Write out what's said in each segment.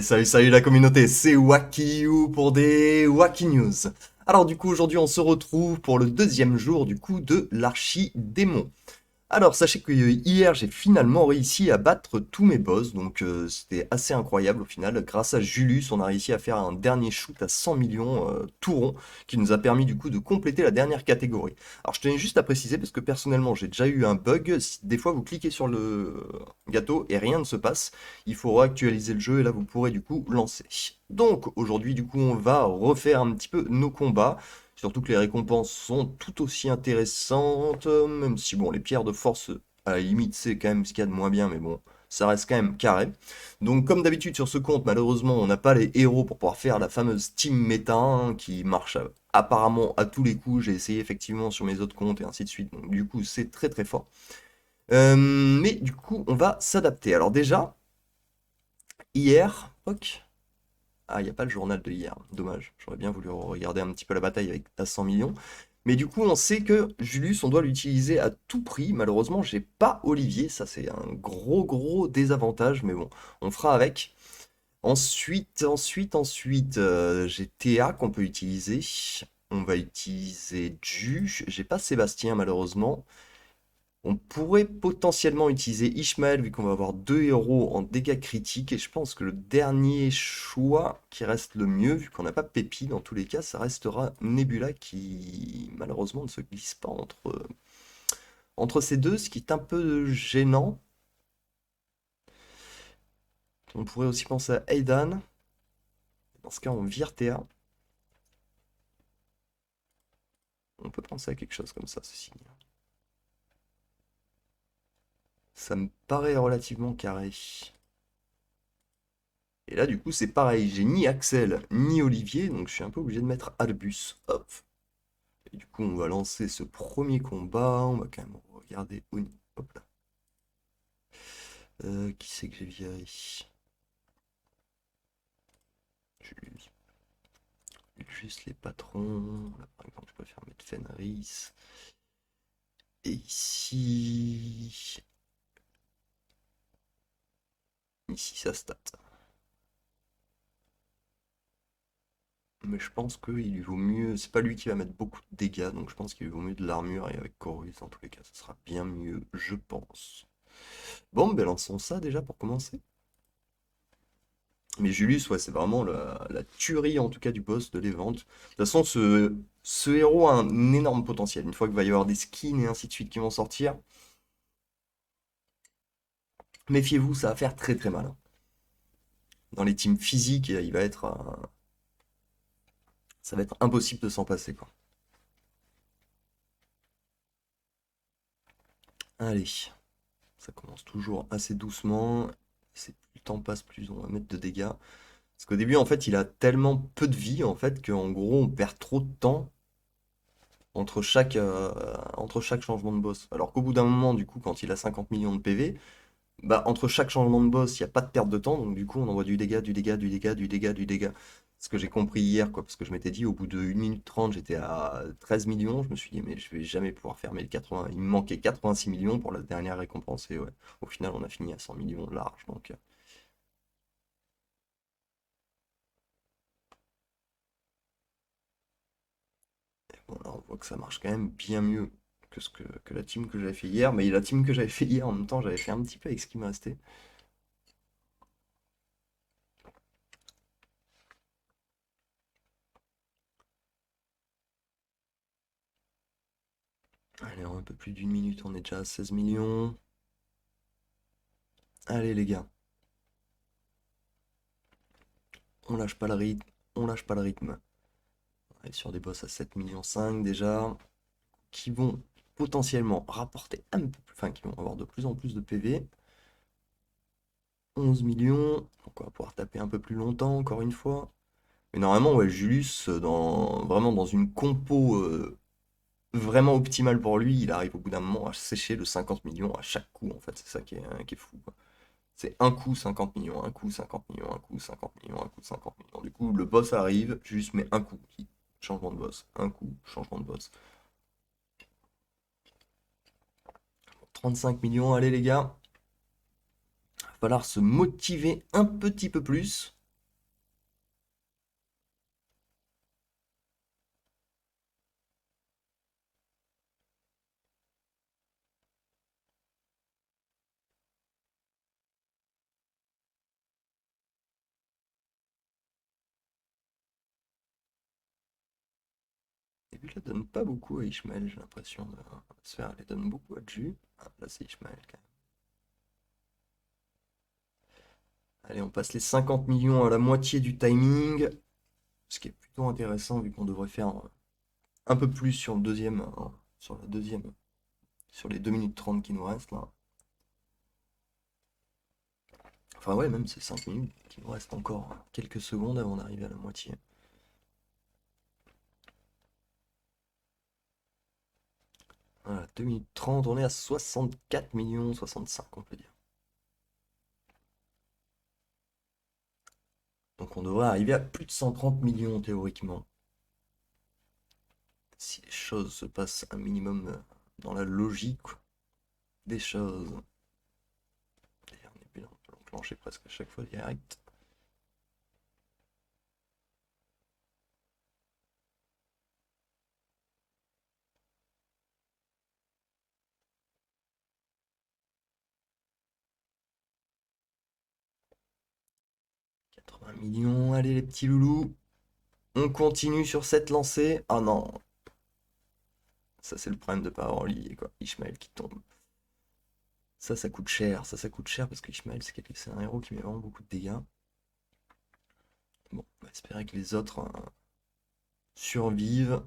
Salut la communauté, c'est Wakiu pour des Waki News. Alors du coup aujourd'hui on se retrouve pour le deuxième jour du coup de l'archi-démon. Alors sachez que hier j'ai finalement réussi à battre tous mes boss, donc c'était assez incroyable au final. Grâce à Julius on a réussi à faire un dernier shoot à 100 millions tout rond, qui nous a permis du coup de compléter la dernière catégorie. Alors je tenais juste à préciser parce que personnellement j'ai déjà eu un bug, des fois vous cliquez sur le gâteau et rien ne se passe, il faut réactualiser le jeu et là vous pourrez du coup lancer. Donc aujourd'hui du coup on va refaire un petit peu nos combats. Surtout que les récompenses sont tout aussi intéressantes, même si bon, les pierres de force, à la limite, c'est quand même ce qu'il y a de moins bien, mais bon, ça reste quand même carré. Donc comme d'habitude sur ce compte, malheureusement, on n'a pas les héros pour pouvoir faire la fameuse team méta, hein, qui marche apparemment à tous les coups. J'ai essayé effectivement sur mes autres comptes et ainsi de suite, donc du coup, c'est très très fort. Mais du coup, on va s'adapter. Alors déjà, hier, poc, ah, il n'y a pas le journal de hier, dommage. J'aurais bien voulu regarder un petit peu la bataille avec à 100 millions. Mais du coup, on sait que Julius, on doit l'utiliser à tout prix. Malheureusement, j'ai pas Olivier, ça c'est un gros désavantage, mais bon, on fera avec. Ensuite, j'ai Théa qu'on peut utiliser. On va utiliser Ju. J'ai pas Sébastien malheureusement. On pourrait potentiellement utiliser Ishmael vu qu'on va avoir deux héros en dégâts critiques et je pense que le dernier choix qui reste le mieux vu qu'on n'a pas Pépi dans tous les cas ça restera Nebula qui malheureusement ne se glisse pas entre ces deux ce qui est un peu gênant. On pourrait aussi penser à Aidan. Dans ce cas on vire Théa. On peut penser à quelque chose comme ça ceci. Ça me paraît relativement carré. Et là, du coup, c'est pareil, j'ai ni Axel ni Olivier, donc je suis un peu obligé de mettre Albus. Hop. Et du coup, on va lancer ce premier combat. On va quand même regarder Oni. Hop là. Qui c'est que j'ai viré? Juste, juste les patrons. Là, par exemple, je préfère mettre Fenris. Et ici. Ici, ça stat. Mais je pense qu'il lui vaut mieux. C'est pas lui qui va mettre beaucoup de dégâts, donc je pense qu'il lui vaut mieux de l'armure. Et avec Corus, dans tous les cas, ça sera bien mieux, je pense. Bon, ben lançons ça déjà pour commencer. Mais Julius, ouais, c'est vraiment la tuerie en tout cas du boss de l'event. De toute façon, ce héros a un énorme potentiel. Une fois qu'il va y avoir des skins et ainsi de suite qui vont sortir, méfiez-vous, ça va faire très très mal, hein. Dans les teams physiques, ça va être impossible de s'en passer, quoi. Allez, ça commence toujours assez doucement. Plus le temps passe, plus on va mettre de dégâts. Parce qu'au début, en fait, il a tellement peu de vie, en fait, qu'en gros, on perd trop de temps entre chaque changement de boss. Alors qu'au bout d'un moment, du coup, quand il a 50 millions de PV, bah, entre chaque changement de boss, il n'y a pas de perte de temps, donc du coup, on envoie du dégât, du dégât, du dégât, du dégât, du dégât. Ce que j'ai compris hier, quoi, parce que je m'étais dit, au bout de 1 minute 30 j'étais à 13 millions, je me suis dit, mais je vais jamais pouvoir fermer le 80. Il me manquait 86 millions pour la dernière récompense, et ouais, au final, on a fini à 100 millions large, donc... Bon, là, on voit que ça marche quand même bien mieux que la team que j'avais fait hier, mais la team que j'avais fait hier, en même temps, j'avais fait un petit peu avec ce qui me restait. Allez, en un peu plus d'une minute, on est déjà à 16 millions. Allez les gars, on lâche pas le rythme, on lâche pas le rythme. On est sur des boss à 7 millions 5 déjà, qui vont potentiellement rapporter un peu plus, enfin qui vont avoir de plus en plus de PV. 11 millions, donc on va pouvoir taper un peu plus longtemps encore une fois. Mais normalement, ouais, Julius, vraiment dans une compo vraiment optimale pour lui, il arrive au bout d'un moment à sécher le 50 millions à chaque coup en fait, c'est ça qui est fou, quoi. C'est un coup 50 millions, un coup 50 millions, un coup 50 millions, un coup 50 millions. Du coup, le boss arrive, juste met un coup. Changement de boss. Un coup, changement de boss. 35 millions, allez les gars. Va falloir se motiver un petit peu plus. Et puis, elle donne pas beaucoup à Ishmael, j'ai l'impression. La sphère, elle donne beaucoup à Ju. Ah, là, c'est Ishmael quand même. Allez, on passe les 50 millions à la moitié du timing. Ce qui est plutôt intéressant vu qu'on devrait faire un peu plus sur le deuxième, sur la deuxième, sur les 2 minutes 30 qui nous restent là. Enfin ouais, même c'est 5 minutes qui nous restent encore quelques secondes avant d'arriver à la moitié. Voilà, 2 minutes 30, on est à 64 millions, 65 on peut dire. Donc on devrait arriver à plus de 130 millions théoriquement. Si les choses se passent un minimum dans la logique des choses. D'ailleurs, on est bien, on peut l'enclencher presque à chaque fois direct. Millions, allez les petits loulous. On continue sur cette lancée. Ah non, ça c'est le problème de pas avoir Olivier quoi. Ishmael qui tombe. Ça coûte cher. Ça coûte cher parce que Ishmael c'est un héros qui met vraiment beaucoup de dégâts. Bon, on va espérer que les autres survivent.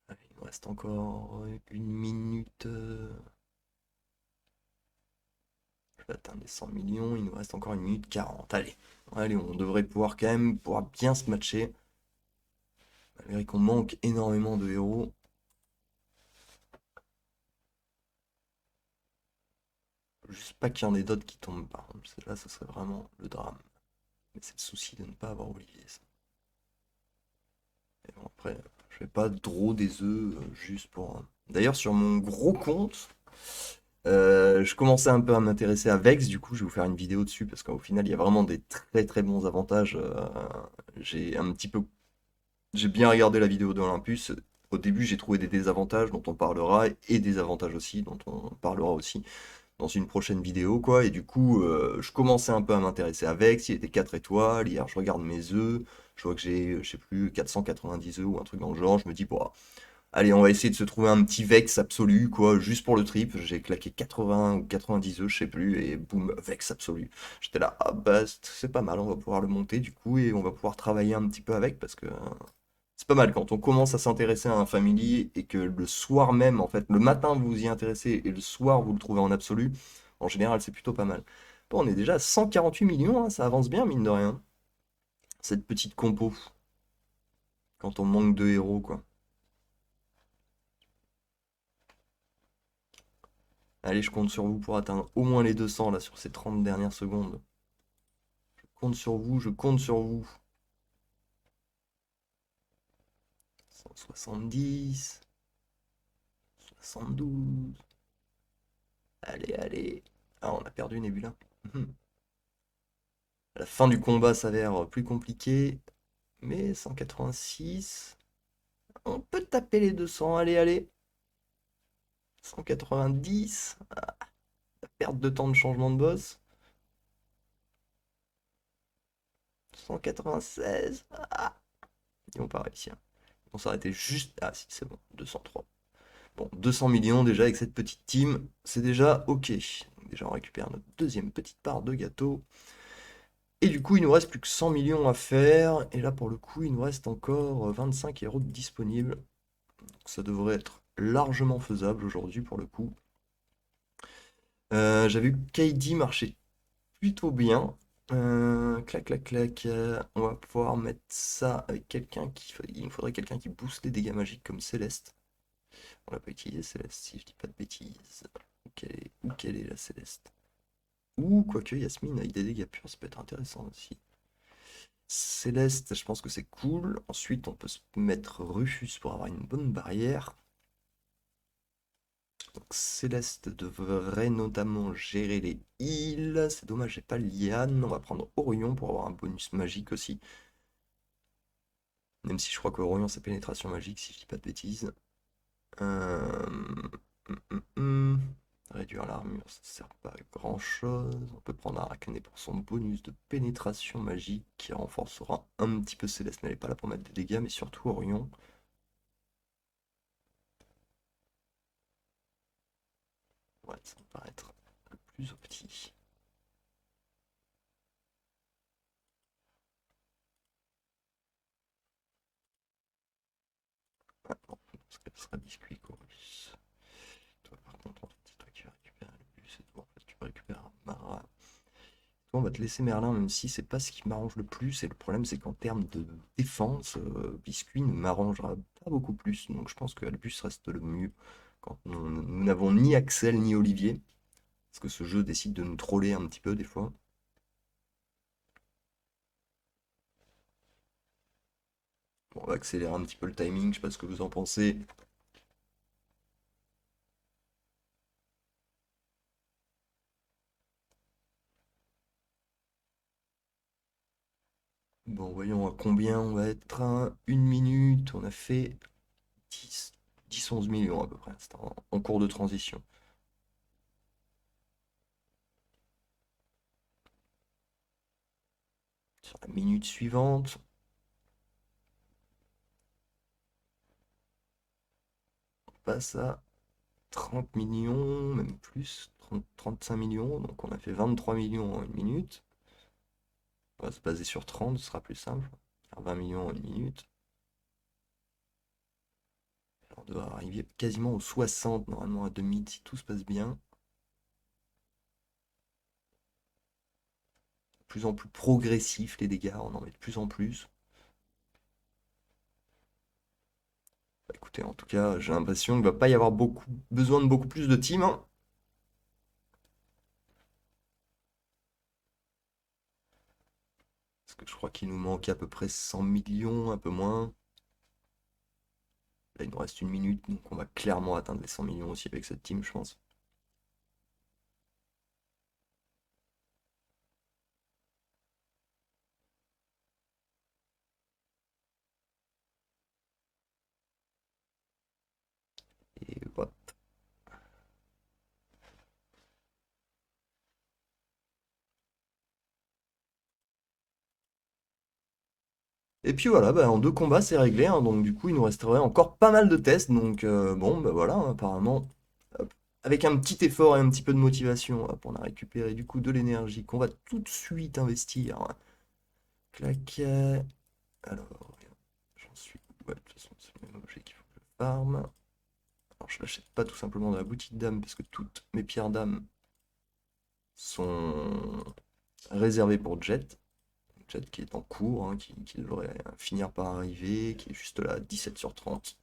Allez, il nous reste encore une minute. Je vais atteindre les 100 millions. Il nous reste encore une minute 40. Allez, allez, on devrait pouvoir quand même pouvoir bien se matcher. Malgré qu'on manque énormément de héros. Juste pas qu'il y en ait d'autres qui tombent par contre. Là, ça serait vraiment le drame. Mais c'est le souci de ne pas avoir Olivier. Ça. Et bon, après, je fais pas trop des œufs juste pour. D'ailleurs, sur mon gros compte, je commençais un peu à m'intéresser à Vex. Du coup, je vais vous faire une vidéo dessus parce qu'au final, il y a vraiment des très très bons avantages. J'ai un petit peu. J'ai bien regardé la vidéo d'Olympus. Au début, j'ai trouvé des désavantages dont on parlera et des avantages aussi dont on parlera aussi dans une prochaine vidéo, quoi. Et du coup, je commençais un peu à m'intéresser à Vex, il était 4 étoiles. Hier, je regarde mes œufs, je vois que j'ai, je sais plus, 490 œufs ou un truc dans le genre. Je me dis, bon, allez, on va essayer de se trouver un petit Vex absolu, quoi, juste pour le trip. J'ai claqué 80 ou 90 œufs, je sais plus, et boum, Vex absolu. J'étais là, ah bah, c'est pas mal, on va pouvoir le monter du coup, et on va pouvoir travailler un petit peu avec, parce que c'est pas mal quand on commence à s'intéresser à un family et que le soir même, en fait, le matin vous vous y intéressez et le soir vous le trouvez en absolu, en général c'est plutôt pas mal. Bon, on est déjà à 148 millions, hein, ça avance bien mine de rien. Cette petite compo, quand on manque de héros quoi. Allez, je compte sur vous pour atteindre au moins les 200 là sur ces 30 dernières secondes. Je compte sur vous, je compte sur vous. 170, 72. Allez, allez. Ah, on a perdu Nebula. La fin du combat s'avère plus compliquée. Mais 186, on peut taper les 200, allez, allez. 190, la perte de temps de changement de boss. 196, ils vont pas réussir. Ils vont s'arrêter juste... Ah si, c'est bon, 203. Bon, 200 millions déjà avec cette petite team, c'est déjà ok. Donc déjà, on récupère notre deuxième petite part de gâteau. Et du coup, il nous reste plus que 100 millions à faire. Et là, pour le coup, il nous reste encore 25 héros disponibles. Donc ça devrait être largement faisable aujourd'hui pour le coup. J'avais vu que KD marchait plutôt bien. Clac, clac, clac. On va pouvoir mettre ça avec quelqu'un qui. Il nous faudrait quelqu'un qui booste les dégâts magiques comme Céleste. On l'a pas utilisé Céleste, si je dis pas de bêtises. Où qu'elle est la Céleste? Ou quoique Yasmine avec des dégâts purs, ça peut être intéressant aussi. Céleste, je pense que c'est cool. Ensuite, on peut se mettre Rufus pour avoir une bonne barrière. Donc Céleste devrait notamment gérer les heals. C'est dommage, j'ai pas Liane. On va prendre Orion pour avoir un bonus magique aussi. Même si je crois qu'Orion c'est pénétration magique, si je dis pas de bêtises. Euh, hum, hum, hum. Réduire l'armure, ça sert pas à grand chose. On peut prendre Arachné pour son bonus de pénétration magique qui renforcera un petit peu Céleste, mais elle est pas là pour mettre des dégâts, mais surtout Orion. Ouais, ça me paraît être le plus opti. Ah non, ce sera biscuit Chorus. Toi par contre, en fait, c'est toi qui vas récupérer le bus et toi en fait tu vas récupérer un Mara. Toi on va te laisser Merlin même si c'est pas ce qui m'arrange le plus et le problème c'est qu'en termes de défense, Biscuit ne m'arrangera pas beaucoup plus donc je pense que Albus reste le mieux quand nous n'avons ni Axel ni Olivier parce que ce jeu décide de nous troller un petit peu des fois. Bon, on va accélérer un petit peu le timing, je sais pas ce que vous en pensez. Bon, voyons à combien on va être. Une minute, on a fait 10 11 millions à peu près. C'était en cours de transition. Sur la minute suivante, on passe à 30 millions, même plus, 35 millions. Donc on a fait 23 millions en une minute. On va se baser sur 30, ce sera plus simple. Faire 20 millions en une minute. On doit arriver quasiment aux 60 normalement à 2000 si tout se passe bien. De plus en plus progressif les dégâts, on en met de plus en plus. Bah, écoutez, en tout cas, j'ai l'impression qu'il va pas y avoir besoin de beaucoup plus de teams, hein. Parce que je crois qu'il nous manque à peu près 100 millions, un peu moins. Là, il nous reste une minute, donc on va clairement atteindre les 100 millions aussi avec cette team, je pense. Et voilà. Et puis voilà, bah, en 2 combats, c'est réglé, hein, donc du coup, il nous resterait encore pas mal de tests. Donc bon, bah voilà, hein, apparemment, hop, avec un petit effort et un petit peu de motivation, hop, on a récupéré du coup de l'énergie qu'on va tout de suite investir. Clac. Alors, j'en suis. Ouais, de toute façon, c'est le même objet qu'il faut que je farm. Alors, je l'achète pas tout simplement dans la boutique d'âme parce que toutes mes pierres d'âme sont réservées pour Jet. Jet qui est en cours, hein, qui devrait finir par arriver, qui est juste là, 17 sur 30.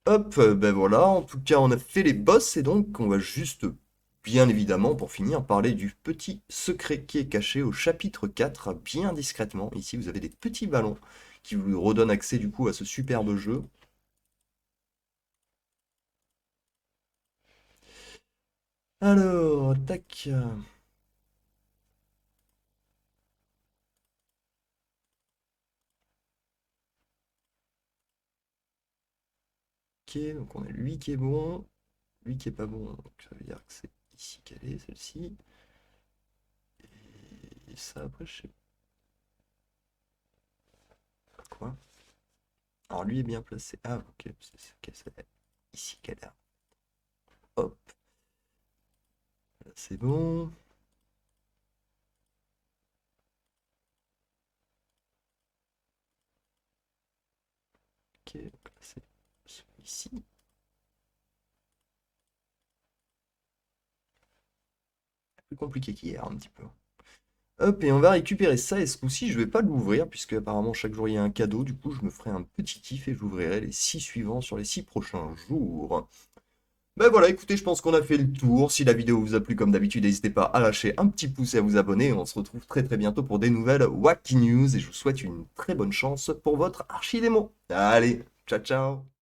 Hop, ben voilà, en tout cas, on a fait les boss et donc on va juste, bien évidemment, pour finir, parler du petit secret qui est caché au chapitre 4, bien discrètement. Ici, vous avez des petits ballons qui vous redonnent accès du coup à ce superbe jeu. Alors, tac. Ok, donc on a lui qui est bon, lui qui est pas bon, donc ça veut dire que c'est ici qu'elle est, celle-ci. Et ça, après, je sais pas quoi. Alors lui est bien placé. Ah, ok, c'est ici qu'elle est. Hop, là c'est bon. Ok, donc là c'est celui-ci. Plus compliqué qu'hier, un petit peu. Hop, et on va récupérer ça, et ce coup-ci, je vais pas l'ouvrir, puisque apparemment chaque jour il y a un cadeau, du coup je me ferai un petit kiff et j'ouvrirai les 6 suivants sur les 6 prochains jours. Ben voilà, écoutez, je pense qu'on a fait le tour. Si la vidéo vous a plu, comme d'habitude, n'hésitez pas à lâcher un petit pouce et à vous abonner. On se retrouve très très bientôt pour des nouvelles Wacky News, et je vous souhaite une très bonne chance pour votre archidémon. Allez, ciao ciao!